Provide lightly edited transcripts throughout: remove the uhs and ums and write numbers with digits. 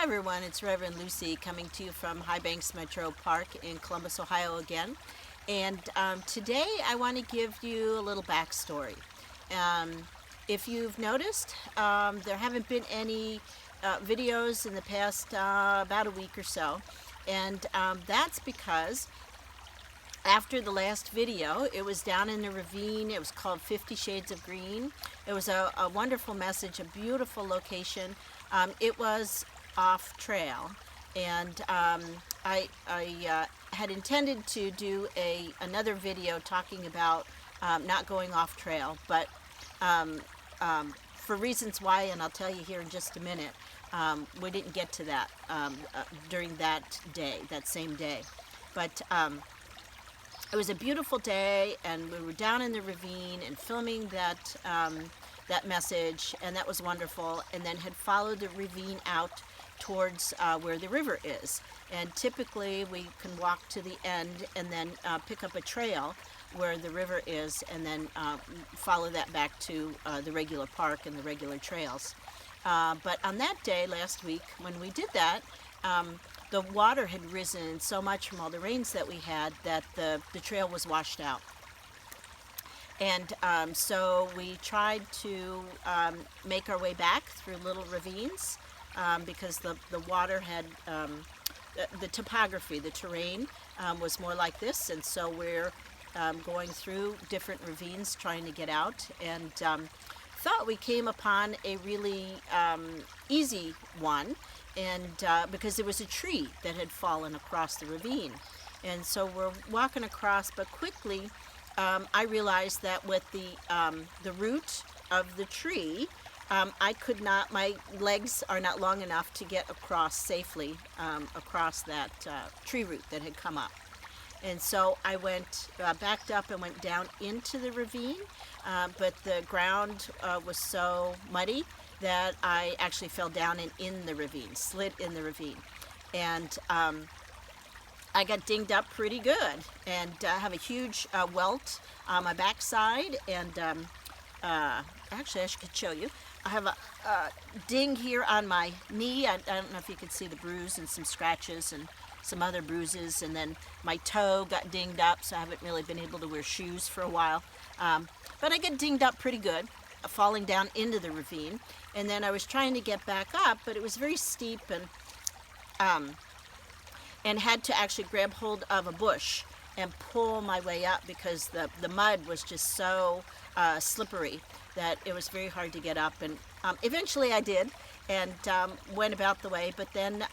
everyone, it's Reverend Lucy coming to you from High Banks Metro Park in Columbus, Ohio again. And today I want to give you a little backstory. Um, if you've noticed, there haven't been any videos in the past about a week or so. And that's because after the last video, it was down in the ravine. It was called 50 Shades of Green. It was a wonderful message, a beautiful location. It was off trail, and I had intended to do another video talking about not going off trail, but for reasons why, and I'll tell you here in just a minute, we didn't get to that during that day, that same day. But it was a beautiful day, and we were down in the ravine and filming that message, and that was wonderful, and then had followed the ravine out towards where the river is. And typically we can walk to the end and then pick up a trail where the river is, and then follow that back to the regular park and the regular trails. But on that day last week when we did that, the water had risen so much from all the rains that we had that the trail was washed out. And so we tried to make our way back through little ravines because the water had, the topography, the terrain was more like this, and so we're going through different ravines trying to get out, and thought we came upon a really easy one, and because there was a tree that had fallen across the ravine. And so we're walking across, but quickly I realized that with the root of the tree, I could not, my legs are not long enough to get across safely across that tree root that had come up. And so I went, backed up and went down into the ravine, but the ground was so muddy that I actually fell down and in the ravine, slid in the ravine. And I got dinged up pretty good, and have a huge welt on my backside, and actually I could show you. I have a ding here on my knee. I don't know if you could see the bruise and some scratches and some other bruises, and then my toe got dinged up, so I haven't really been able to wear shoes for a while. But I got dinged up pretty good, falling down into the ravine, and then I was trying to get back up, but it was very steep, and had to actually grab hold of a bush and pull my way up because the mud was just so slippery that it was very hard to get up. And eventually I did, and went about the way, but then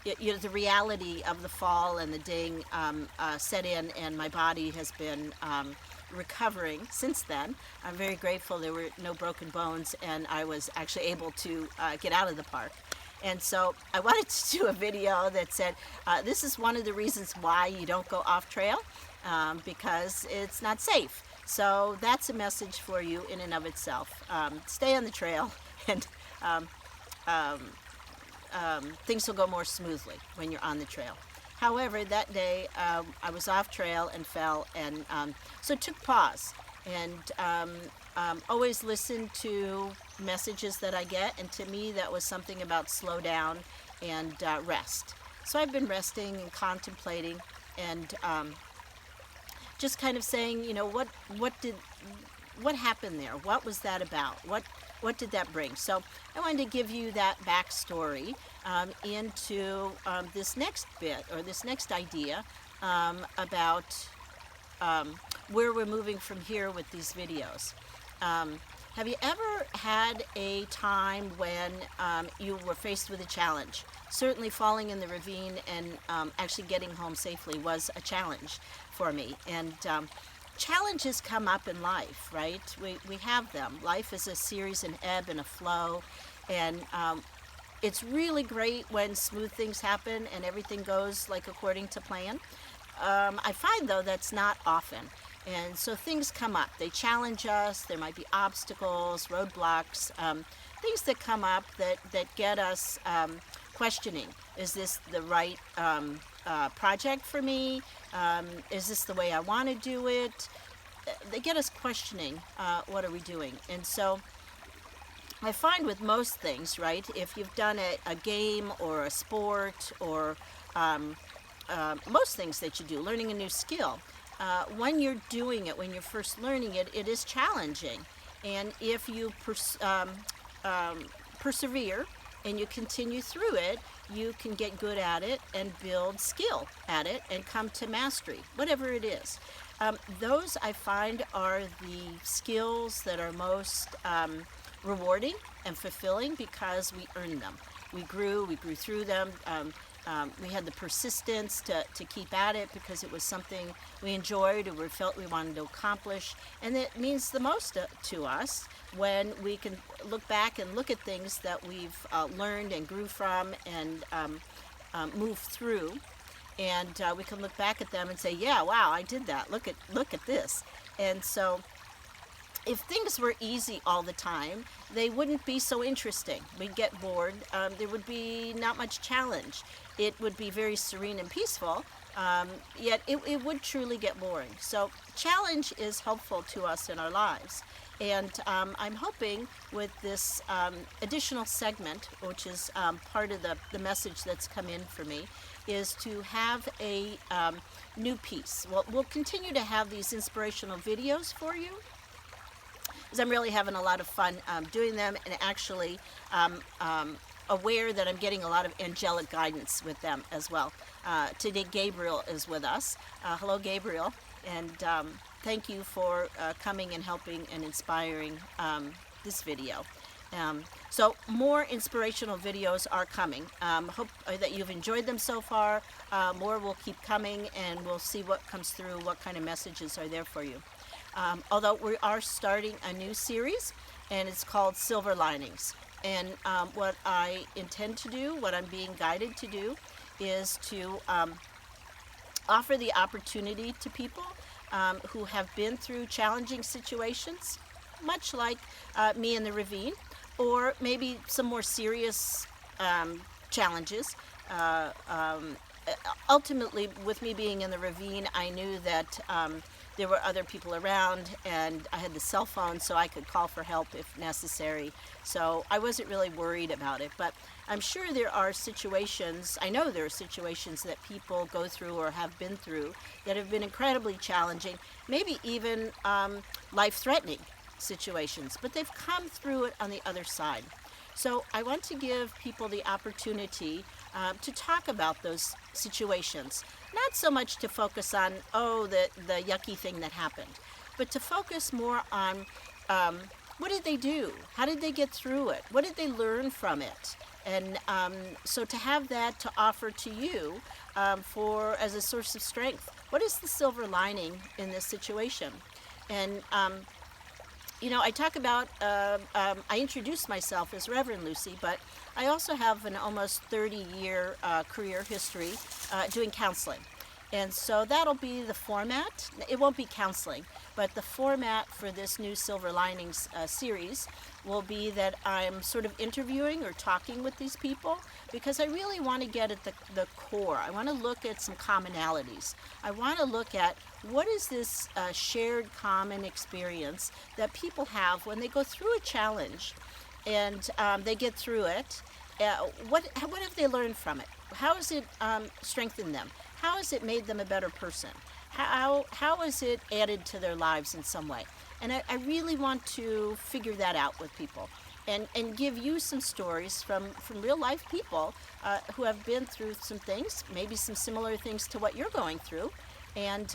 the reality of the fall and the ding set in, and my body has been recovering since then. I'm very grateful there were no broken bones, and I was actually able to get out of the park. And so I wanted to do a video that said, this is one of the reasons why you don't go off trail, because it's not safe. So that's a message for you in and of itself. Stay on the trail, and things will go more smoothly when you're on the trail. However, that day I was off trail and fell, and so took pause, and always listen to messages that I get, and to me that was something about slow down and rest. So I've been resting and contemplating, and just kind of saying, you know, what happened there? What was that about? What did that bring? So I wanted to give you that backstory into this next bit, or this next idea about where we're moving from here with these videos. Have you ever had a time when you were faced with a challenge? Certainly falling in the ravine and actually getting home safely was a challenge for me. And challenges come up in life, right? We have them. Life is a series, an ebb and a flow, and it's really great when smooth things happen and everything goes like according to plan. I find though that's not often, and so things come up. They challenge us. There might be obstacles, roadblocks, things that come up that get us questioning. Is this the right project for me? Is this the way I want to do it? They get us questioning, what are we doing? And so I find with most things, right, if you've done a game or a sport or most things that you do, learning a new skill, when you're doing it, when you're first learning it, it is challenging. And if you persevere and you continue through it, you can get good at it and build skill at it and come to mastery, whatever it is. Those I find are the skills that are most rewarding and fulfilling because we earned them. We grew through them. We had the persistence to keep at it because it was something we enjoyed or we felt we wanted to accomplish. And it means the most to us when we can look back and look at things that we've learned and grew from and moved through. And we can look back at them and say, yeah, wow, I did that. Look at this. And so if things were easy all the time, they wouldn't be so interesting. We'd get bored. There would be not much challenge. It would be very serene and peaceful, yet it would truly get boring. So challenge is helpful to us in our lives. And I'm hoping with this additional segment, which is part of the message that's come in for me, is to have a new piece. Well, we'll continue to have these inspirational videos for you, because I'm really having a lot of fun doing them, and actually aware that I'm getting a lot of angelic guidance with them as well. Today Gabriel is with us. Hello, Gabriel, and thank you for coming and helping and inspiring this video. So more inspirational videos are coming. Hope that you've enjoyed them so far. More will keep coming, and we'll see what comes through, what kind of messages are there for you. Although we are starting a new series, and it's called Silver Linings. And what I intend to do, what I'm being guided to do, is to offer the opportunity to people who have been through challenging situations, much like me in the ravine, or maybe some more serious challenges. Ultimately, with me being in the ravine, I knew that there were other people around, and I had the cell phone so I could call for help if necessary. So I wasn't really worried about it. But I'm sure there are situations, I know there are situations that people go through or have been through that have been incredibly challenging, maybe even life-threatening situations, but they've come through it on the other side. So I want to give people the opportunity to talk about those situations, not so much to focus on, the yucky thing that happened, but to focus more on what did they do? How did they get through it? What did they learn from it? And so to have that to offer to you as a source of strength. What is the silver lining in this situation? And I talk about, I introduce myself as Reverend Lucy, but I also have an almost 30-year career history doing counseling. And so that'll be the format. It won't be counseling, but the format for this new Silver Linings series will be that I'm sort of interviewing or talking with these people, because I really want to get at the core. I want to look at some commonalities. I want to look at what is this shared common experience that people have when they go through a challenge and they get through it. What have they learned from it? How has it strengthened them? How has it made them a better person? How has it added to their lives in some way? And I really want to figure that out with people and give you some stories from real life people who have been through some things, maybe some similar things to what you're going through, and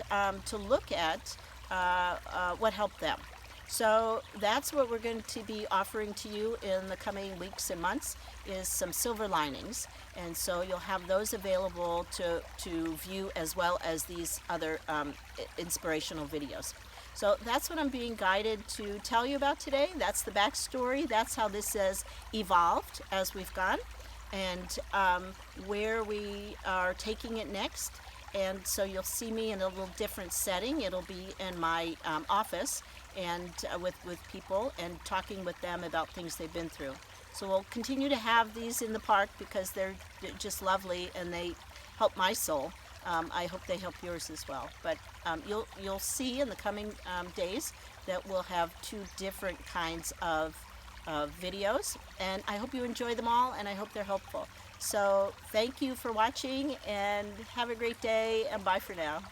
to look at what helped them. So that's what we're going to be offering to you in the coming weeks and months, is some silver linings. And so you'll have those available to view, as well as these other inspirational videos. So that's what I'm being guided to tell you about today. That's the backstory. That's how this has evolved as we've gone, and where we are taking it next. And so you'll see me in a little different setting. It'll be in my office, and with people, and talking with them about things they've been through. So we'll continue to have these in the park because they're just lovely and they help my soul. I hope they help yours as well. But you'll see in the coming days that we'll have two different kinds of videos, and I hope you enjoy them all, and I hope they're helpful. So thank you for watching, and have a great day, and bye for now.